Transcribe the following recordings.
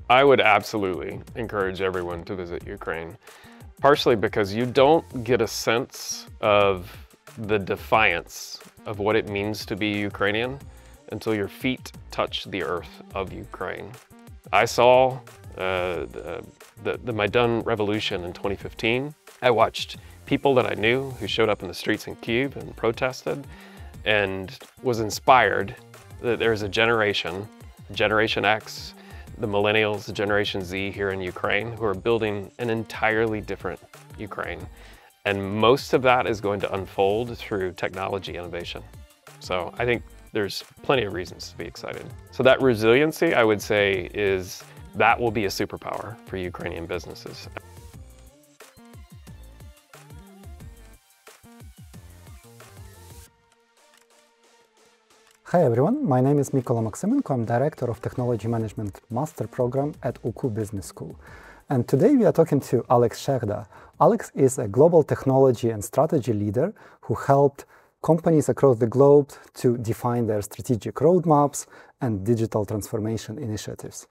I would absolutely encourage everyone to visit Ukraine, partially because you don't get a sense of the defiance of what it means to be Ukrainian until your feet touch the earth of Ukraine. I saw the Maidan revolution in 2015. I watched people that I knew who showed up in the streets in Kyiv and protested, and was inspired that there's a Generation X, the millennials, the Generation Z here in Ukraine, who are building an entirely different Ukraine. And most of that is going to unfold through technology innovation. So I think there's plenty of reasons to be excited. So that resiliency, I would say, that will be a superpower for Ukrainian businesses. Hi everyone, my name is Mykola Maksymenko. I'm Director of Technology Management Master Program at UCU Business School. And today we are talking to Alex Shegda. Alex is a global technology and strategy leader who helped companies across the globe to define their strategic roadmaps and digital transformation initiatives.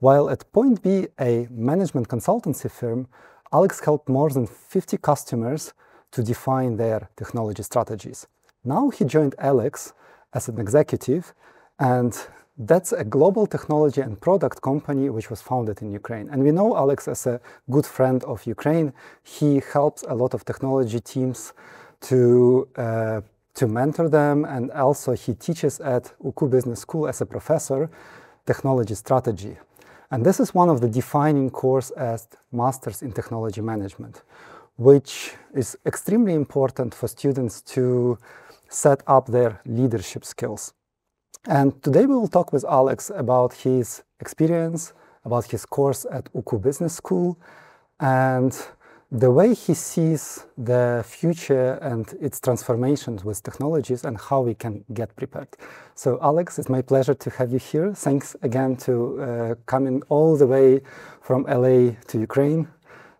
While at Point B, a management consultancy firm, Alex helped more than 50 customers to define their technology strategies. Now he joined ELEKS as an executive, and that's a global technology and product company which was founded in Ukraine. And we know Alex as a good friend of Ukraine. He helps a lot of technology teams to mentor them, and also he teaches at UCU Business School as a professor technology strategy. And this is one of the defining course as Masters in Technology Management, which is extremely important for students to set up their leadership skills. And today we will talk with Alex about his experience, about his course at UCU Business School, and the way he sees the future and its transformations with technologies and how we can get prepared. So Alex, it's my pleasure to have you here. Thanks again to coming all the way from LA to Ukraine.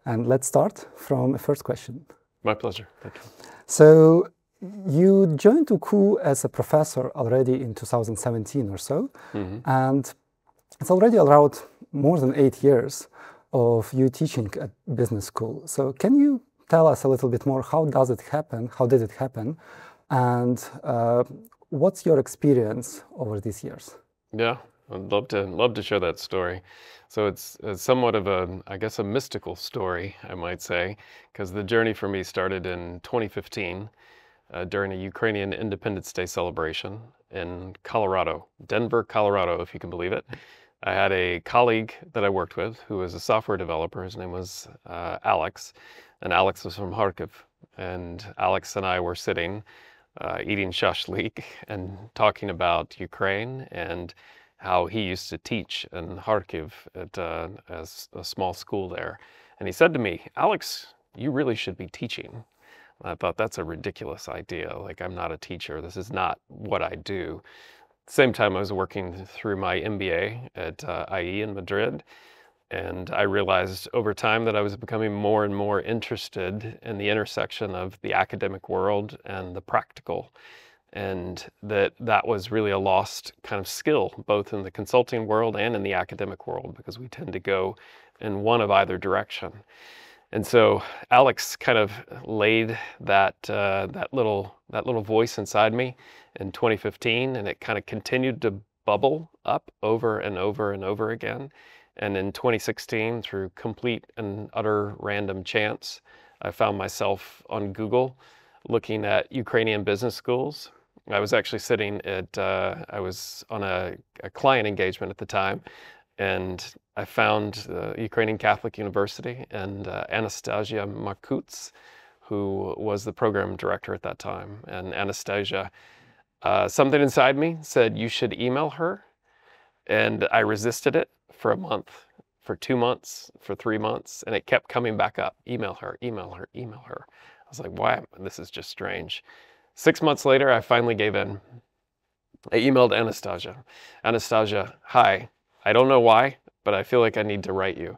And let's start from a first question. My pleasure, thank you. So you joined UCU as a professor already in 2017 or so, and it's already around more than 8 years of you teaching at business school. So can you tell us a little bit more, how does it happen, how did it happen, and what's your experience over these years? Yeah, I'd love to share that story. So it's somewhat of I guess a mystical story, I might say, because the journey for me started in 2015. During a Ukrainian Independence Day celebration in Colorado, Denver, Colorado, if you can believe it. I had a colleague that I worked with who was a software developer. His name was Alex, and Alex was from HAIQU. And Alex and I were sitting, eating shashlik and talking about Ukraine and how he used to teach in HAIQU at a small school there. And he said to me, "Alex, you really should be teaching." I thought, that's a ridiculous idea. Like, I'm not a teacher. This is not what I do. At the same time, I was working through my MBA at IE in Madrid. And I realized over time that I was becoming more and more interested in the intersection of the academic world and the practical. And that was really a lost kind of skill, both in the consulting world and in the academic world, because we tend to go in one of either direction. And so Alex kind of laid that little voice inside me in 2015, and it kind of continued to bubble up over and over and over again. And in 2016, through complete and utter random chance, I found myself on Google looking at Ukrainian business schools. I was actually sitting at, I was on a client engagement at the time, and I found Ukrainian Catholic University and Anastasia Markuts, who was the program director at that time. And Anastasia, something inside me said, you should email her. And I resisted it for a month, for 2 months, for 3 months, and it kept coming back up. Email her, email her, email her. I was like, why? This is just strange. 6 months later, I finally gave in. I emailed Anastasia. Anastasia, hi. I don't know why, but I feel like I need to write you.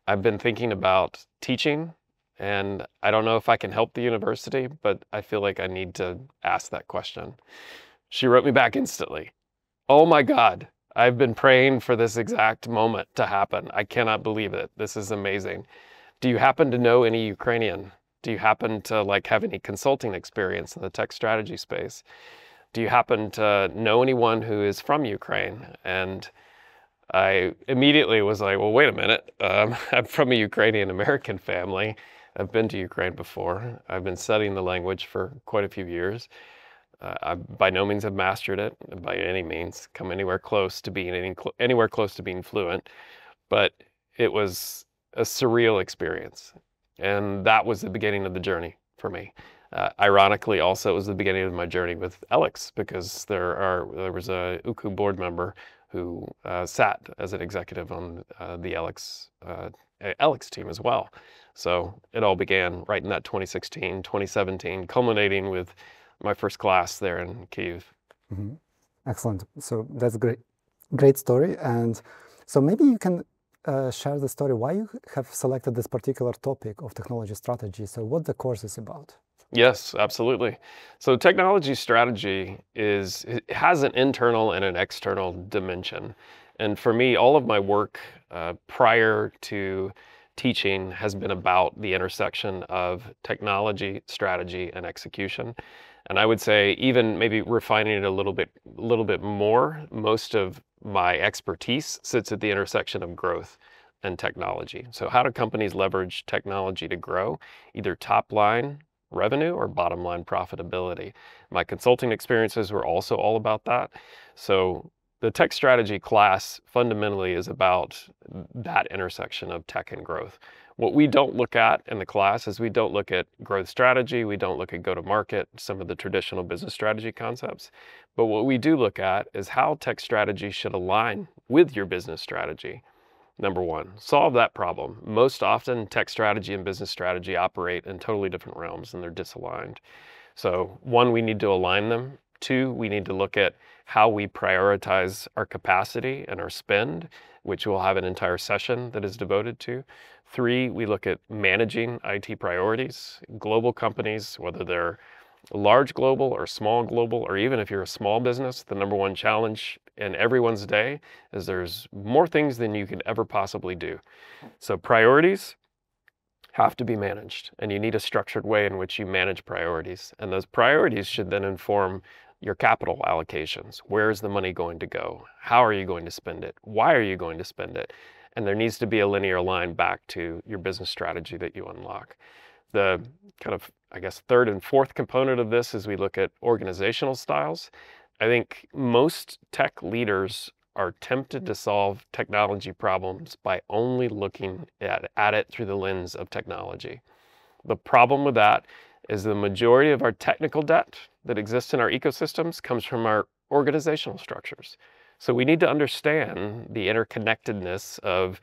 I've been thinking about teaching, and I don't know if I can help the university, but I feel like I need to ask that question. She wrote me back instantly. Oh my God, I've been praying for this exact moment to happen. I cannot believe it. This is amazing. Do you happen to know any Ukrainian? Do you happen to like have any consulting experience in the tech strategy space? Do you happen to know anyone who is from Ukraine? And I immediately was like, well, wait a minute. I'm from a Ukrainian American family. I've been to Ukraine before. I've been studying the language for quite a few years. I by no means have mastered it by any means, come anywhere close to being fluent, but it was a surreal experience. And that was the beginning of the journey for me. Ironically, also, it was the beginning of my journey with ELEKS, because there was a HAIQU board member who sat as an executive on the ELEKS team as well. So it all began right in that 2016, 2017, culminating with my first class there in Kyiv. Mm-hmm. Excellent. So that's a great story. And so maybe you can share the story why you have selected this particular topic of technology strategy. So what the course is about. Yes, absolutely. So technology strategy it has an internal and an external dimension. And for me, all of my work prior to teaching has been about the intersection of technology, strategy, and execution. And I would say even maybe refining it a little bit more, most of my expertise sits at the intersection of growth and technology. So how do companies leverage technology to grow, either top line revenue or bottom line profitability? My consulting experiences were also all about that. So the tech strategy class fundamentally is about that intersection of tech and growth. What we don't look at in the class is we don't look at growth strategy, we don't look at go-to-market, some of the traditional business strategy concepts. But what we do look at is how tech strategy should align with your business strategy. Number one, solve that problem. Most often, tech strategy and business strategy operate in totally different realms and they're disaligned. So one, we need to align them. Two, we need to look at how we prioritize our capacity and our spend, which we'll have an entire session that is devoted to. Three, we look at managing IT priorities. Global companies, whether they're large global or small global, or even if you're a small business, the number one challenge in everyone's day is there's more things than you could ever possibly do. So priorities have to be managed, and you need a structured way in which you manage priorities. And those priorities should then inform your capital allocations. Where is the money going to go? How are you going to spend it? Why are you going to spend it? And there needs to be a linear line back to your business strategy that you unlock. The kind of, I guess, third and fourth component of this is we look at organizational styles. I think most tech leaders are tempted to solve technology problems by only looking at it through the lens of technology. The problem with that is the majority of our technical debt that exists in our ecosystems comes from our organizational structures. So we need to understand the interconnectedness of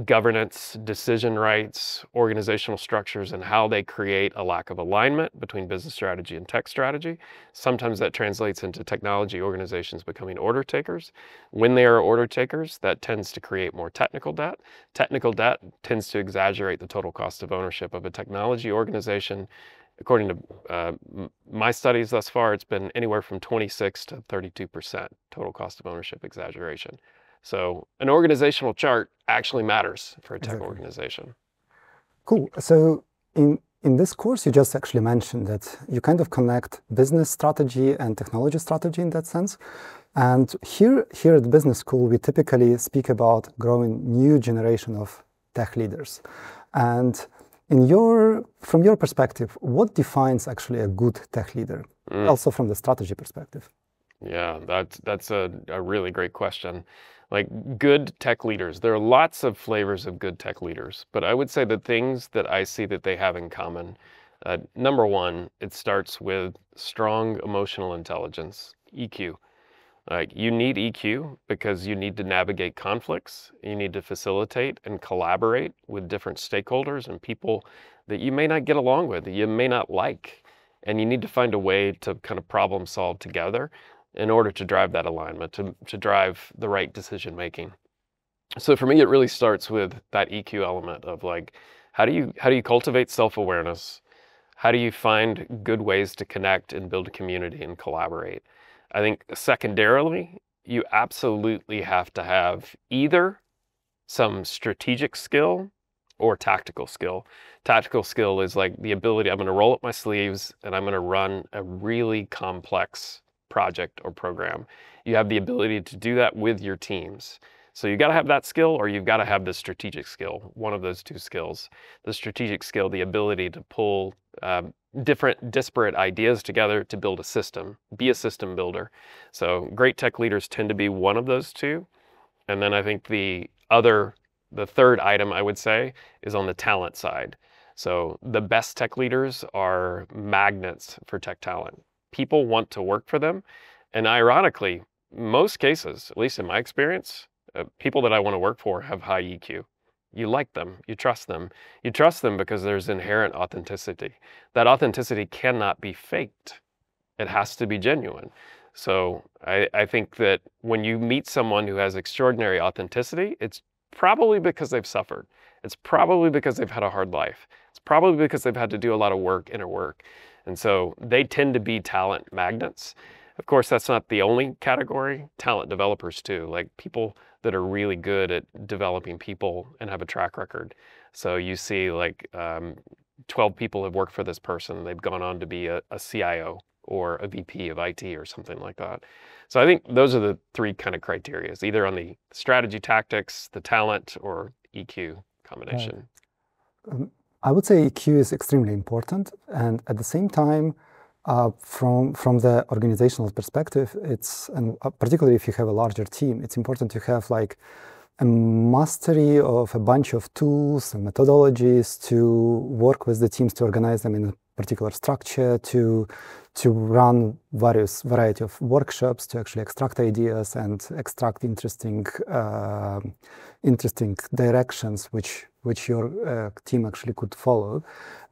governance, decision rights, organizational structures, and how they create a lack of alignment between business strategy and tech strategy. Sometimes that translates into technology organizations becoming order takers. When they are order takers, that tends to create more technical debt. Technical debt tends to exaggerate the total cost of ownership of a technology organization. According to my studies thus far, it's been anywhere from 26 to 32% total cost of ownership exaggeration. So an organizational chart actually matters for a tech organization. Cool. So in this course, you just actually mentioned that you kind of connect business strategy and technology strategy in that sense. And here at the business school, we typically speak about growing new generation of tech leaders. And from your perspective, what defines actually a good tech leader, also from the strategy perspective? Yeah, that's a really great question. Like good tech leaders, there are lots of flavors of good tech leaders, but I would say the things that I see that they have in common, number one, it starts with strong emotional intelligence, EQ. Like you need EQ because you need to navigate conflicts, you need to facilitate and collaborate with different stakeholders and people that you may not get along with, that you may not like, and you need to find a way to kind of problem solve together in order to drive that alignment, to drive the right decision making. So for me, it really starts with that EQ element of like, how do you cultivate self-awareness? How do you find good ways to connect and build a community and collaborate? I think secondarily, you absolutely have to have either some strategic skill or tactical skill. Tactical skill is like the ability, I'm going to roll up my sleeves and I'm going to run a really complex project or program. You have the ability to do that with your teams. So you got to have that skill, or you've got to have the strategic skill, one of those two skills. The strategic skill, the ability to pull different disparate ideas together to build a system, be a system builder. So great tech leaders tend to be one of those two. And then I think the third item I would say is on the talent side. So the best tech leaders are magnets for tech talent. People want to work for them. And ironically, most cases, at least in my experience, people that I want to work for have high EQ. You like them, you trust them. You trust them because there's inherent authenticity. That authenticity cannot be faked. It has to be genuine. So I think that when you meet someone who has extraordinary authenticity, it's probably because they've suffered. It's probably because they've had a hard life. It's probably because they've had to do a lot of work, inner work. And so they tend to be talent magnets. Of course, that's not the only category. Talent developers too, like people that are really good at developing people and have a track record. So you see like 12 people have worked for this person. They've gone on to be a CIO or a VP of IT or something like that. So I think those are the three kind of criteria, either on the strategy tactics, the talent, or EQ combination. Right. I would say EQ is extremely important, and at the same time, from the organizational perspective, and particularly if you have a larger team, it's important to have like a mastery of a bunch of tools and methodologies to work with the teams to organize them in a particular structure, to run variety of workshops, to actually extract ideas and extract interesting directions which your team actually could follow.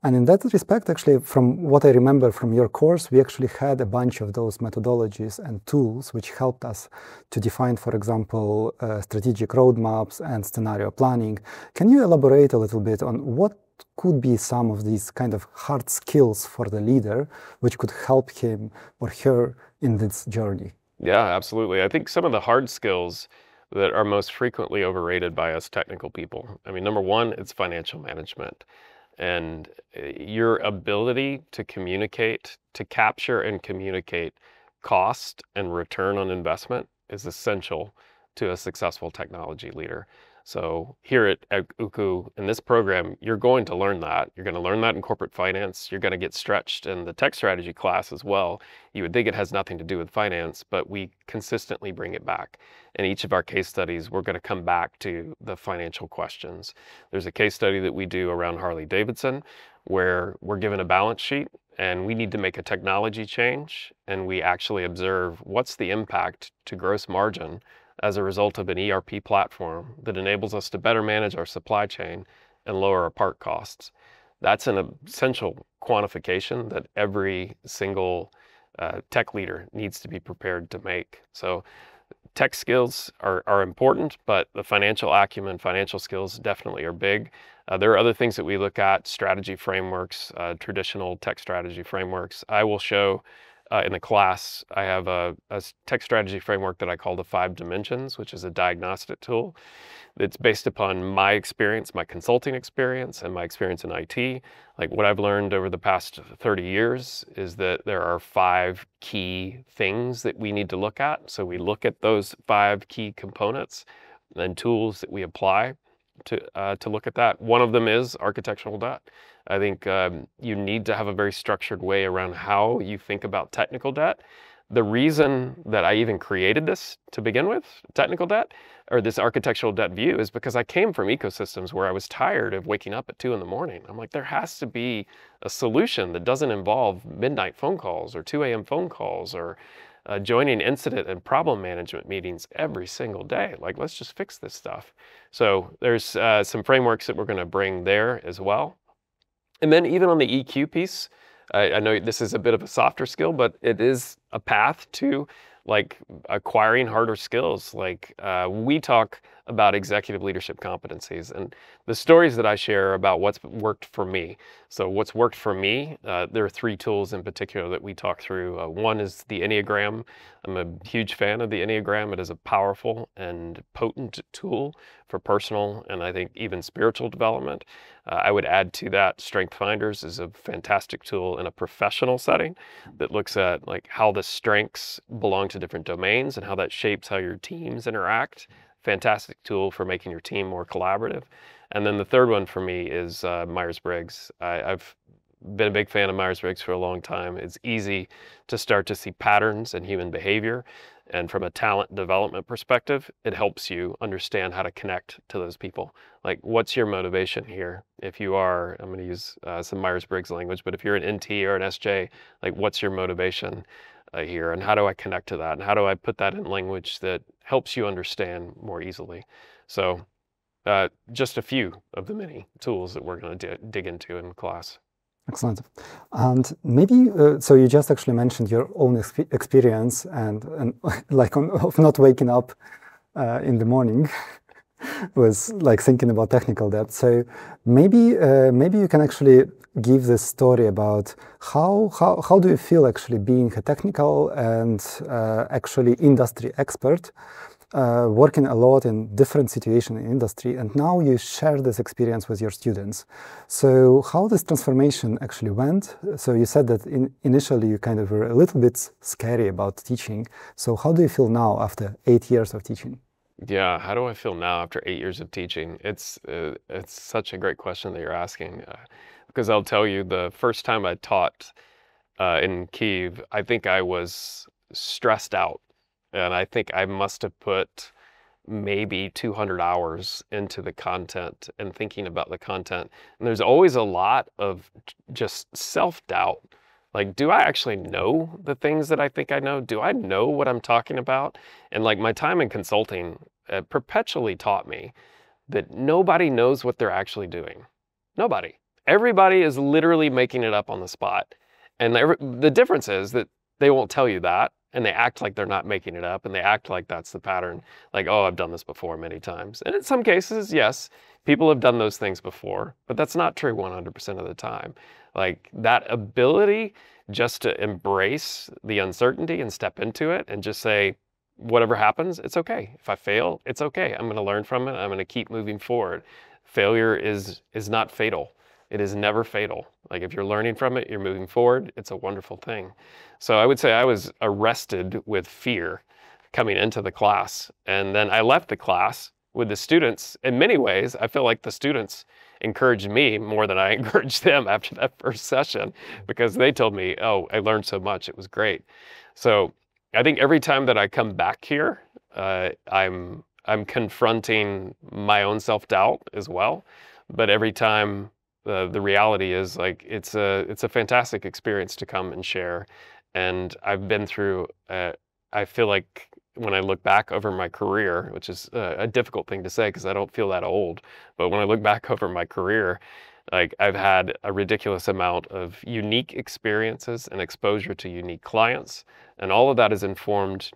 And in that respect, actually, from what I remember from your course, we actually had a bunch of those methodologies and tools which helped us to define, for example, strategic roadmaps and scenario planning. Can you elaborate a little bit on what could be some of these kind of hard skills for the leader which could help him or her in this journey? Yeah, absolutely. I think some of the hard skills that are most frequently overrated by us technical people. I mean, number one, it's financial management. And your ability to communicate, to capture and communicate cost and return on investment is essential to a successful technology leader. So here at HAIQU, in this program, you're going to learn that. You're going to learn that in corporate finance. You're going to get stretched in the tech strategy class as well. You would think it has nothing to do with finance, but we consistently bring it back. In each of our case studies, we're going to come back to the financial questions. There's a case study that we do around Harley-Davidson where we're given a balance sheet and we need to make a technology change, and we actually observe what's the impact to gross margin as a result of an ERP platform that enables us to better manage our supply chain and lower our part costs. That's an essential quantification that every single tech leader needs to be prepared to make. So tech skills are important, but the financial acumen, financial skills definitely are big. There are other things that we look at, strategy frameworks, traditional tech strategy frameworks. I will show in the class, I have a tech strategy framework that I call the 5 Dimensions, which is a diagnostic tool. It's based upon my experience, my consulting experience, and my experience in IT. Like what I've learned over the past 30 years is that there are 5 key things that we need to look at. So we look at those 5 key components and tools that we apply to look at that. One of them is architectural debt. I think you need to have a very structured way around how you think about technical debt. The reason that I even created this to begin with, technical debt, or this architectural debt view, is because I came from ecosystems where I was tired of waking up at 2 in the morning. I'm like, there has to be a solution that doesn't involve midnight phone calls or 2 a.m. phone calls or joining incident and problem management meetings every single day. Like, let's just fix this stuff. So there's some frameworks that we're going to bring there as well. And then even on the EQ piece, I know this is a bit of a softer skill, but it is a path to like acquiring harder skills. Like we talk about executive leadership competencies. And the stories that I share are about what's worked for me. So what's worked for me, there are 3 tools in particular that we talk through. One is the Enneagram. I'm a huge fan of the Enneagram. It is a powerful and potent tool for personal and I think even spiritual development. I would add to that StrengthsFinders is a fantastic tool in a professional setting that looks at like how the strengths belong to different domains and how that shapes how your teams interact. Fantastic tool for making your team more collaborative. And then the third one for me is Myers-Briggs. I've been a big fan of Myers-Briggs for a long time. It's easy to start to see patterns in human behavior. And from a talent development perspective, it helps you understand how to connect to those people. Like, what's your motivation here? If you are, I'm going to use some Myers-Briggs language, but if you're an NT or an SJ, like, what's your motivation here? And how do I connect to that? And how do I put that in language that helps you understand more easily? So just a few of the many tools that we're going to dig into in class. Excellent. And maybe, so you just actually mentioned your own experience and like of not waking up in the morning was like thinking about technical debt. So maybe maybe you can actually give this story about how do you feel actually being a technical and actually industry expert, working a lot in different situations in industry, and now you share this experience with your students. So how this transformation actually went? So you said that initially you kind of were a little bit scary about teaching. So how do you feel now after 8 years of teaching? Yeah, how do I feel now after 8 years of teaching? It's such a great question that you're asking, because I'll tell you, the first time I taught in Kyiv, I think I was stressed out. And I think I must have put maybe 200 hours into the content and thinking about the content. And there's always a lot of just self-doubt. Like, do I actually know the things that I think I know? Do I know what I'm talking about? And like my time in consulting perpetually taught me that nobody knows what they're actually doing. Nobody. Everybody is literally making it up on the spot. And the difference is that they won't tell you that. And they act like they're not making it up, and they act like that's the pattern. Like, oh, I've done this before many times. And in some cases, yes, people have done those things before, but that's not true 100% of the time. Like, that ability just to embrace the uncertainty and step into it and just say, whatever happens, it's okay. If I fail, it's okay. I'm going to learn from it. I'm going to keep moving forward. Failure is not fatal. It is never fatal. Like, if you're learning from it, you're moving forward, it's a wonderful thing. So I would say I was arrested with fear coming into the class. And then I left the class with the students. In many ways, I feel like the students encouraged me more than I encouraged them after that first session, because they told me, oh, I learned so much. It was great. So I think every time that I come back here, I'm confronting my own self-doubt as well. But every time, the reality is, like, it's a fantastic experience to come and share. And I've been through, I feel like when I look back over my career, which is a difficult thing to say because I don't feel that old, but when I look back over my career, like, I've had a ridiculous amount of unique experiences and exposure to unique clients. And all of that has informed,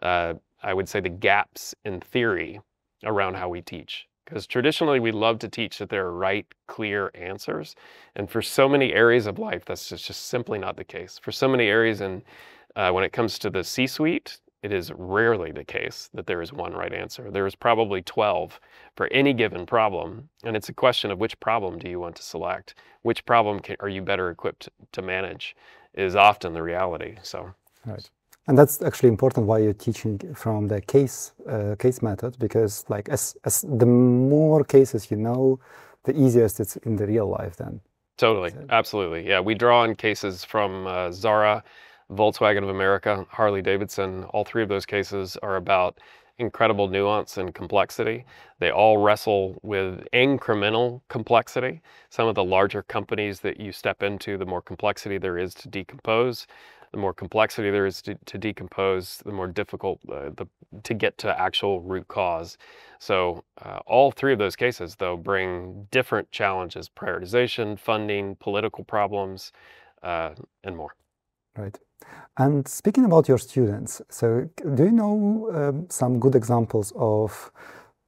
I would say, the gaps in theory around how we teach. Because traditionally, we love to teach that there are right, clear answers. And for so many areas of life, that's just simply not the case. For so many areas, and when it comes to the C-suite, it is rarely the case that there is one right answer. There is probably 12 for any given problem. And it's a question of which problem do you want to select? Which problem are you better equipped to manage is often the reality. So. Right. And that's actually important why you're teaching from the case method, because like as the more cases you know, the easiest it's in the real life then. Totally, absolutely. Yeah, we draw on cases from Zara, Volkswagen of America, Harley-Davidson. All 3 of those cases are about incredible nuance and complexity. They all wrestle with incremental complexity. Some of the larger companies that you step into, the more complexity there is to decompose. The more complexity there is to decompose, the more difficult to get to actual root cause. So all 3 of those cases, though, bring different challenges: prioritization, funding, political problems, and more. Right. And speaking about your students, so do you know some good examples of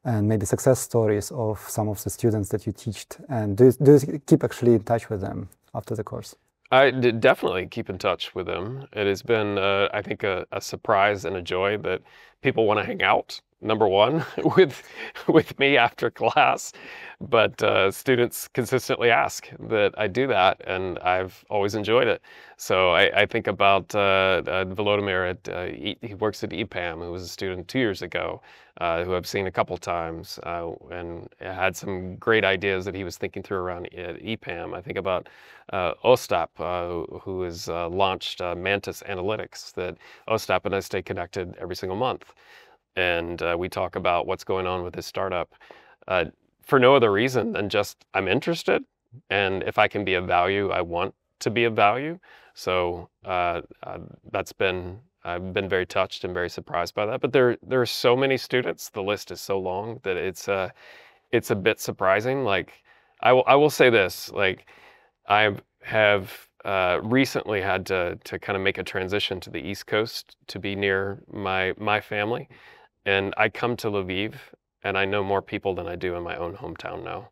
and maybe success stories of some of the students that you teach? And do you keep actually in touch with them after the course? I did definitely keep in touch with them. It has been, I think, a surprise and a joy that people want to hang out, number one, with me after class. But students consistently ask that I do that, and I've always enjoyed it. So I think about Volodymyr, he works at EPAM, who was a student 2 years ago, who I've seen a couple times, and had some great ideas that he was thinking through around EPAM. I think about Ostap, who has launched Mantis Analytics, that Ostap and I stay connected every single month. And we talk about what's going on with his startup for no other reason than just I'm interested. And if I can be of value, I want to be of value. So that's been, I've been very touched and very surprised by that. But there are so many students, the list is so long that it's a bit surprising. Like, I will say this, like, I have recently had to kind of make a transition to the East Coast to be near my family. And I come to Lviv and I know more people than I do in my own hometown now.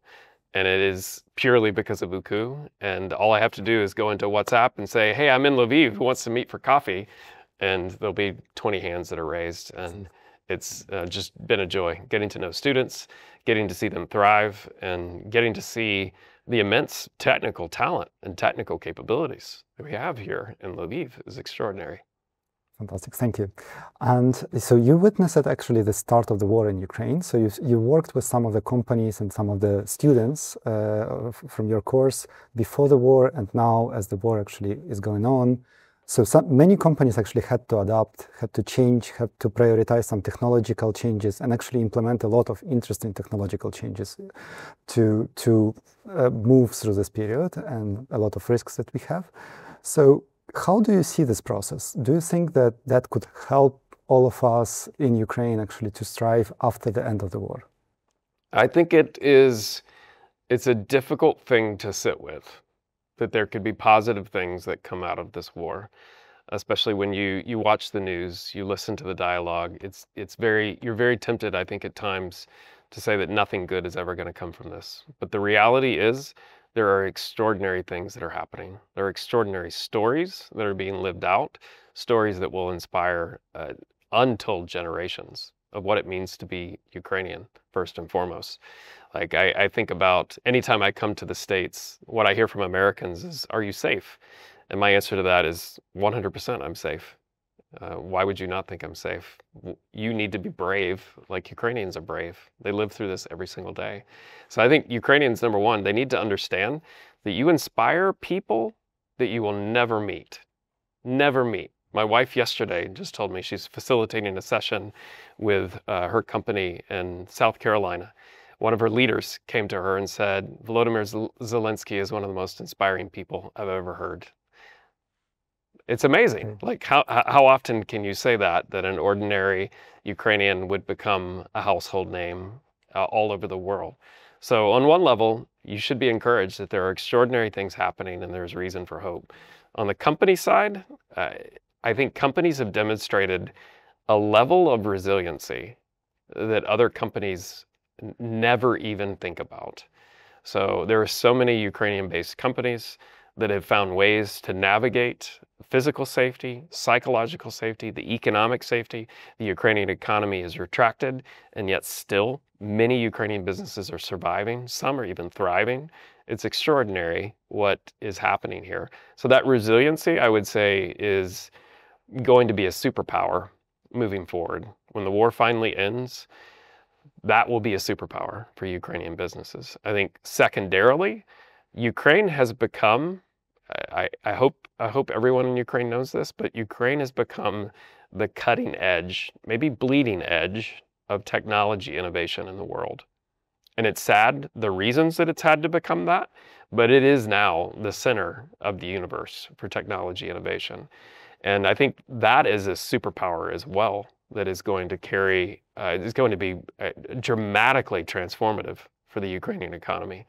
And it is purely because of HAIQU. And all I have to do is go into WhatsApp and say, hey, I'm in Lviv, who wants to meet for coffee? And there'll be 20 hands that are raised. And it's just been a joy getting to know students, getting to see them thrive, and getting to see the immense technical talent and technical capabilities that we have here in Lviv is extraordinary. Fantastic, thank you. And so you witnessed actually the start of the war in Ukraine. So you worked with some of the companies and some of the students from your course before the war and now as the war actually is going on. So many companies actually had to adapt, had to change, had to prioritize some technological changes and actually implement a lot of interesting technological changes to move through this period and a lot of risks that we have. So how do you see this process? Do you think that that could help all of us in Ukraine actually to strive after the end of the war? I think it's a difficult thing to sit with, that there could be positive things that come out of this war, especially when you watch the news, you listen to the dialogue. You're very tempted, I think, at times to say that nothing good is ever going to come from this. But the reality is there are extraordinary things that are happening. There are extraordinary stories that are being lived out, stories that will inspire untold generations of what it means to be Ukrainian, first and foremost. Like, I think about anytime I come to the States, what I hear from Americans is, are you safe? And my answer to that is 100% I'm safe. Why would you not think I'm safe? You need to be brave, like Ukrainians are brave. They live through this every single day. So I think Ukrainians, number one, they need to understand that you inspire people that you will never meet. Never meet. My wife yesterday just told me she's facilitating a session with her company in South Carolina. One of her leaders came to her and said, Volodymyr Zelensky is one of the most inspiring people I've ever heard. It's amazing. Like, how often can you say that an ordinary Ukrainian would become a household name all over the world? So on one level, you should be encouraged that there are extraordinary things happening and there's reason for hope. On the company side, I think companies have demonstrated a level of resiliency that other companies never even think about. So there are so many Ukrainian-based companies that have found ways to navigate physical safety, psychological safety, the economic safety. The Ukrainian economy is retracted, and yet still many Ukrainian businesses are surviving. Some are even thriving. It's extraordinary what is happening here. So that resiliency, I would say, is going to be a superpower moving forward. When the war finally ends, that will be a superpower for Ukrainian businesses. I think secondarily, Ukraine has become, I hope everyone in Ukraine knows this, but Ukraine has become the cutting edge, maybe bleeding edge of technology innovation in the world. And it's sad, the reasons that it's had to become that, but it is now the center of the universe for technology innovation. And I think that is a superpower as well that is going to carry, is going to be dramatically transformative for the Ukrainian economy.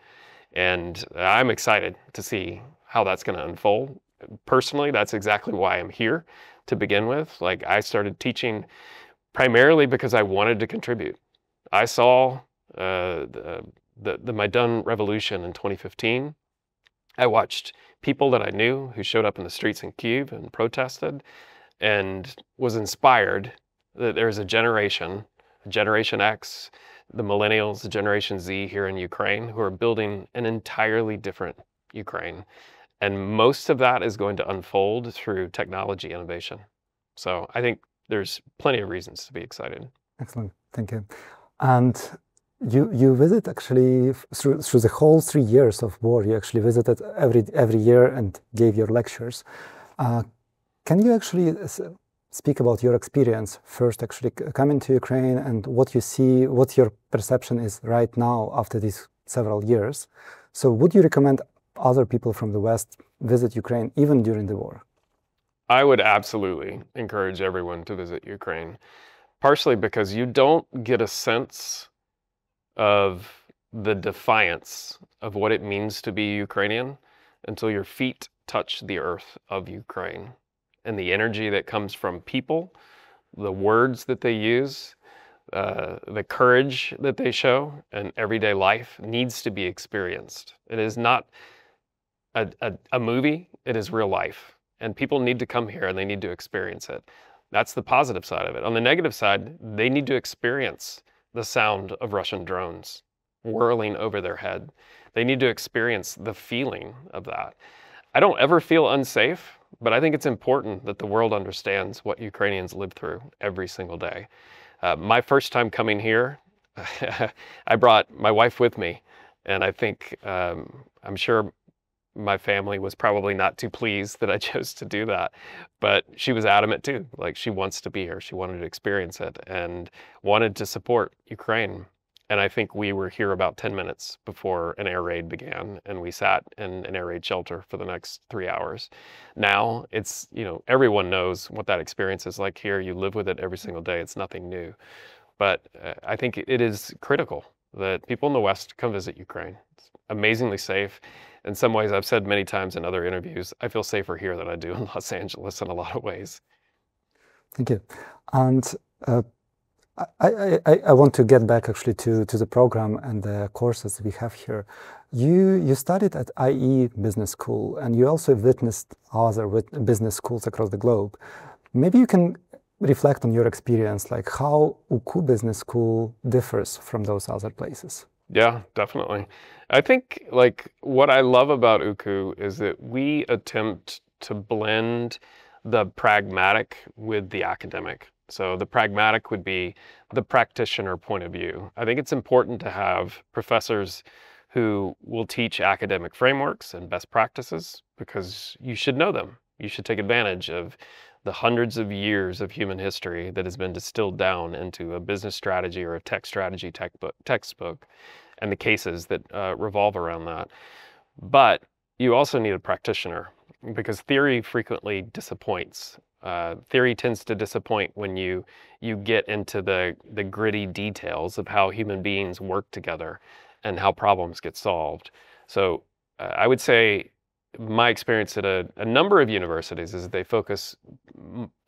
And I'm excited to see how that's going to unfold. Personally, that's exactly why I'm here to begin with. Like, I started teaching primarily because I wanted to contribute. I saw the Maidan revolution in 2015. I watched people that I knew who showed up in the streets in Kyiv and protested, and was inspired that there's a Generation X, the millennials, the Generation Z here in Ukraine, who are building an entirely different Ukraine. And most of that is going to unfold through technology innovation. So I think there's plenty of reasons to be excited. Excellent, thank you. And you visit actually through the whole 3 years of war. You actually visited every year and gave your lectures. Can you actually speak about your experience first, actually coming to Ukraine, and what you see, what your perception is right now after these several years? So would you recommend other people from the West visit Ukraine even during the war? I would absolutely encourage everyone to visit Ukraine, partially because you don't get a sense of the defiance of what it means to be Ukrainian until your feet touch the earth of Ukraine. And the energy that comes from people, the words that they use, the courage that they show, and everyday life needs to be experienced. It is not a movie, it is real life. And people need to come here and they need to experience it. That's the positive side of it. On the negative side, they need to experience the sound of Russian drones whirling over their head. They need to experience the feeling of that. I don't ever feel unsafe, but I think it's important that the world understands what Ukrainians live through every single day. My first time coming here, I brought my wife with me, and I think, I'm sure my family was probably not too pleased that I chose to do that, but she was adamant too. Like, she wants to be here. She wanted to experience it and wanted to support Ukraine. And I think we were here about 10 minutes before an air raid began, and we sat in an air raid shelter for the next 3 hours. Now it's, everyone knows what that experience is like here. You live with it every single day. It's nothing new. But I think it is critical that people in the West come visit Ukraine. It's amazingly safe. In some ways, I've said many times in other interviews, I feel safer here than I do in Los Angeles in a lot of ways. Thank you. And I want to get back actually to the program and the courses we have here. You studied at IE Business School, and you also witnessed other business schools across the globe. Maybe you can reflect on your experience, like how UCU Business School differs from those other places. Yeah, definitely. I think what I love about UCU is that we attempt to blend the pragmatic with the academic. So the pragmatic would be the practitioner point of view. I think it's important to have professors who will teach academic frameworks and best practices because you should know them. You should take advantage of the hundreds of years of human history that has been distilled down into a business strategy or a tech strategy textbook and the cases that revolve around that. But you also need a practitioner because theory frequently disappoints. Theory tends to disappoint when you get into the gritty details of how human beings work together and how problems get solved. So I would say my experience at a number of universities is that they focus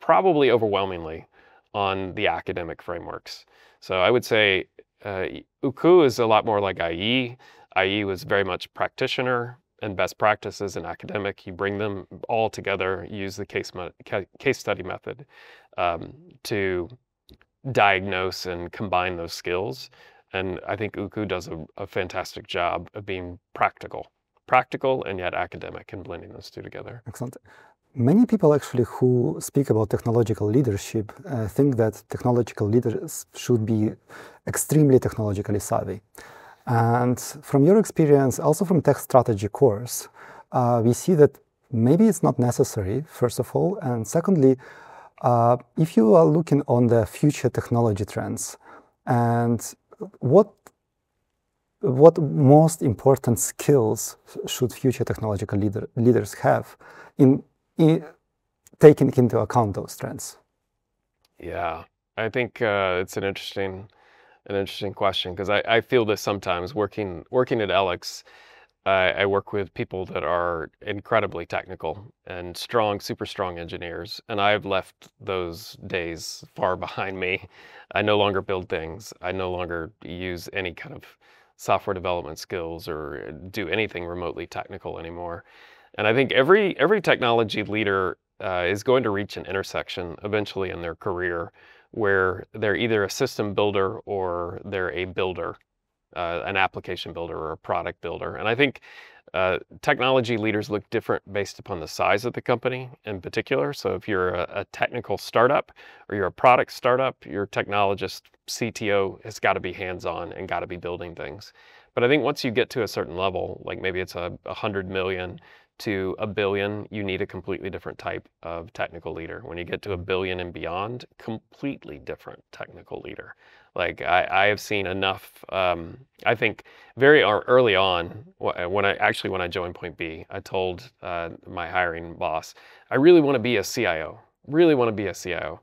probably overwhelmingly on the academic frameworks. So I would say UCU is a lot more like IE. IE was very much practitioner and best practices and academic. You bring them all together, use the case study method to diagnose and combine those skills. And I think UCU does a fantastic job of being practical and yet academic and blending those two together. Excellent. Many people actually who speak about technological leadership think that technological leaders should be extremely technologically savvy. And from your experience, also from tech strategy course, we see that maybe it's not necessary, first of all. And secondly, if you are looking on the future technology trends and what most important skills should future technological leaders have in taking into account those trends? Yeah, I think it's an interesting question because I feel this sometimes working at ELEKS. I work with people that are incredibly technical and strong, super strong engineers, and I've left those days far behind me. I no longer build things. I no longer use any kind of software development skills or do anything remotely technical anymore. And I think every technology leader is going to reach an intersection eventually in their career where they're either a system builder or they're a builder, an application builder or a product builder. And I think technology leaders look different based upon the size of the company in particular. So if you're a technical startup or you're a product startup, your technologist CTO has got to be hands-on and got to be building things. But I think once you get to a certain level, like maybe it's 100 million to a billion, you need a completely different type of technical leader. When you get to a billion and beyond, completely different technical leader. Like I have seen enough, I think very early on, when I joined Point B, I told my hiring boss, I really want to be a CIO, really want to be a CIO.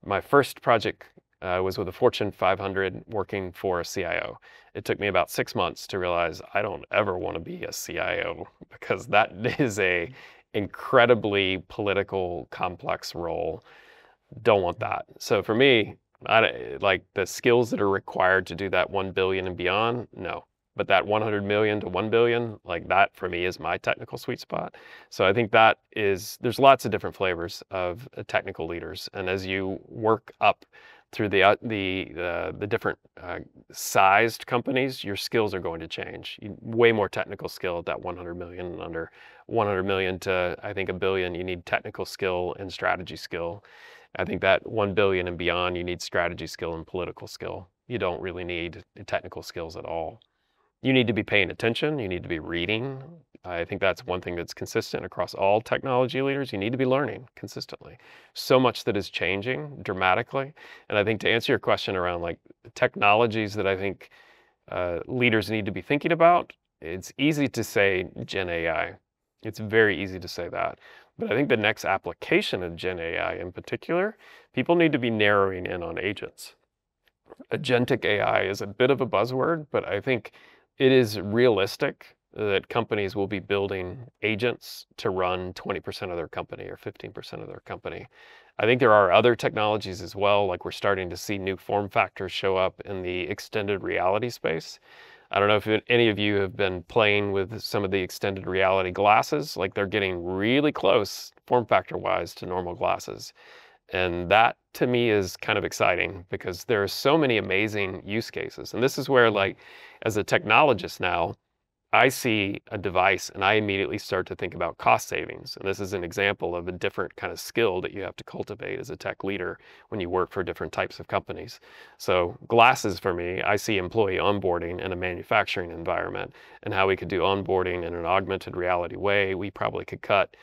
My first project was with a Fortune 500 working for a CIO. It took me about 6 months to realize I don't ever want to be a CIO because that is a incredibly political, complex role. Don't want that. So for me, like the skills that are required to do that 1 billion and beyond, no. But that 100 million to 1 billion, like that for me is my technical sweet spot. So I think there's lots of different flavors of technical leaders. And as you work up through the different sized companies, your skills are going to change. Way more technical skill at that 100 million and under. 100 million to I think a billion, you need technical skill and strategy skill. I think that 1 billion and beyond, you need strategy skill and political skill. You don't really need technical skills at all. You need to be paying attention. You need to be reading. I think that's one thing that's consistent across all technology leaders. You need to be learning consistently. So much that is changing dramatically. And I think to answer your question around like technologies that I think leaders need to be thinking about, it's easy to say Gen AI. It's very easy to say that. But I think the next application of Gen AI in particular, people need to be narrowing in on agents. Agentic AI is a bit of a buzzword, but I think it is realistic that companies will be building agents to run 20% of their company or 15% of their company. I think there are other technologies as well, like we're starting to see new form factors show up in the extended reality space. I don't know if any of you have been playing with some of the extended reality glasses, like they're getting really close form factor wise to normal glasses. And that to me is kind of exciting because there are so many amazing use cases. And this is where like, as a technologist now, I see a device and I immediately start to think about cost savings. And this is an example of a different kind of skill that you have to cultivate as a tech leader when you work for different types of companies. So glasses for me, I see employee onboarding in a manufacturing environment and how we could do onboarding in an augmented reality way. We probably could cut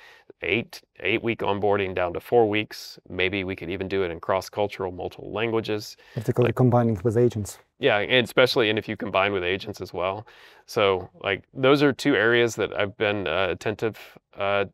eight-week onboarding down to 4 weeks. Maybe we could even do it in cross-cultural, multiple languages. Particularly combining with agents. Yeah, and especially if you combine with agents as well. So like those are two areas that I've been attentive to.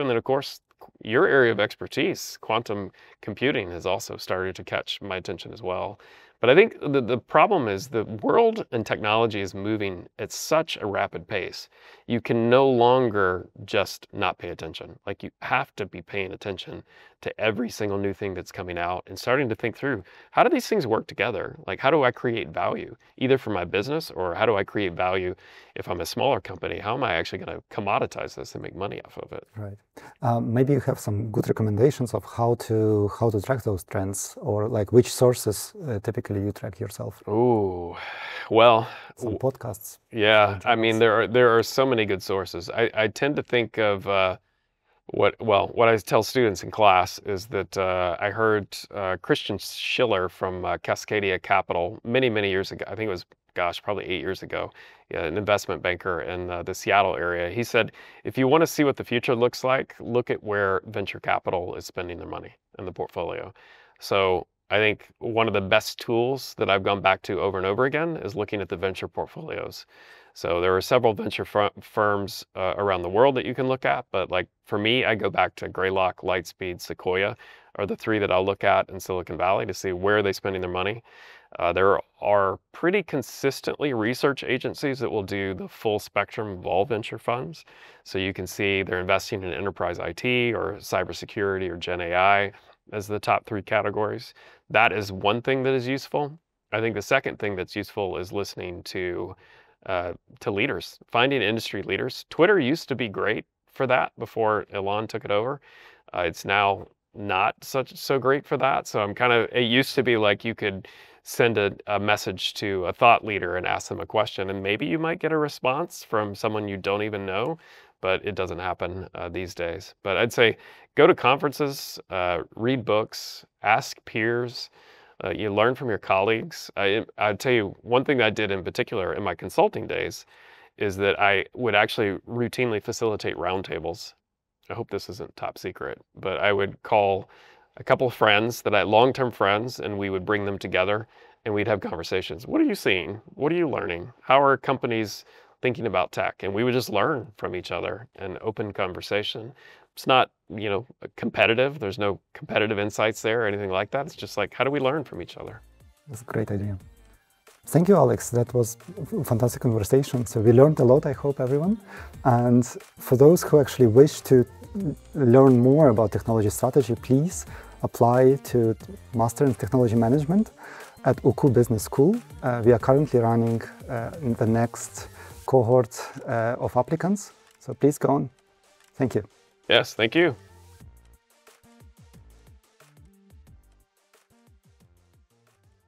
And then of course, your area of expertise, quantum computing, has also started to catch my attention as well. But I think the problem is the world and technology is moving at such a rapid pace. You can no longer just not pay attention. Like you have to be paying attention to every single new thing that's coming out and starting to think through, how do these things work together? Like how do I create value, either for my business or how do I create value if I'm a smaller company? How am I actually going to commoditize this and make money off of it? Right. Maybe you have some good recommendations of how to track those trends, or like which sources typically you track yourself. Ooh, well, some podcasts. Yeah, I mean there are so many good sources. I tend to think of what I tell students in class is that I heard Christian Schiller from Cascadia Capital many years ago. I think it was, gosh, probably 8 years ago, an investment banker in the Seattle area. He said, if you want to see what the future looks like, look at where venture capital is spending their money in the portfolio. So I think one of the best tools that I've gone back to over and over again is looking at the venture portfolios. So there are several venture firms around the world that you can look at, but like for me, I go back to Greylock, Lightspeed, Sequoia are the three that I'll look at in Silicon Valley to see where are they spending their money. There are pretty consistently research agencies that will do the full spectrum of all venture funds. So you can see they're investing in enterprise IT or cybersecurity or GenAI as the top 3 categories. That is one thing that is useful. I think the second thing that's useful is listening to leaders, finding industry leaders. Twitter used to be great for that before Elon took it over. It's now not so great for that. So it used to be like you could send a message to a thought leader and ask them a question, and maybe you might get a response from someone you don't even know, but it doesn't happen these days. But I'd say go to conferences, read books, ask peers, you learn from your colleagues. I'd tell you one thing that I did in particular in my consulting days is that I would actually routinely facilitate roundtables. I hope this isn't top secret, but I would call a couple of friends that I long-term friends, and we would bring them together and we'd have conversations. What are you seeing? What are you learning? How are companies thinking about tech? And we would just learn from each other, an open conversation. It's not, competitive. There's no competitive insights there or anything like that. It's just like, how do we learn from each other? That's a great idea. Thank you, Alex. That was a fantastic conversation. So we learned a lot, I hope, everyone. And for those who actually wish to learn more about technology strategy, please apply to Master in Technology Management at UCU Business School. We are currently running the next cohort of applicants. So please go on. Thank you. Yes, thank you.